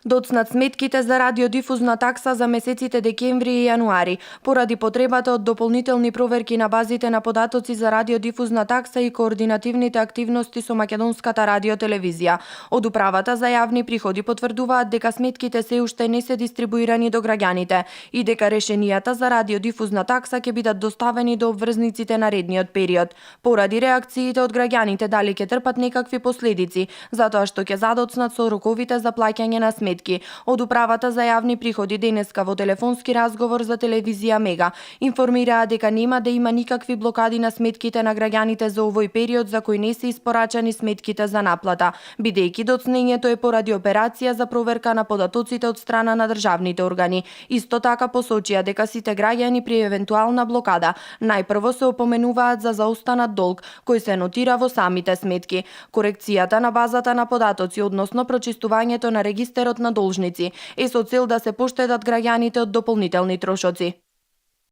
Доцнат сметките за радиодифузна такса за месеците декември и јануари, поради потребата од дополнителни проверки на базите на податоци за радиодифузна такса и координативните активности со македонската радиотелевизија. Од управата за јавни приходи потврдуваат дека сметките се уште не се дистрибуирани до граѓаните и дека решенијата за радиодифузна такса ќе бидат доставени до обврзниците наредниот период. Поради реакциите од граѓаните дали ќе трпат некакви последици, затоа што ќе задоцнат со роковите за плаќање на сметки. Од управата за јавни приходи денеска во телефонски разговор за телевизија Мега информираа дека нема да има никакви блокади на сметките на граѓаните за овој период за кој не се испорачани сметките за наплата, бидејќи доцнењето е поради операција за проверка на податоците од страна на државните органи. Исто така посочија дека сите граѓани при евентуална блокада најпрво се опоменуваат за заостанат долг кој се нотира во самите сметки. Корекцијата на базата на податоци односно прочистувањето на регистерот на должници е со цел да се поштедат граѓаните од дополнителни трошоци.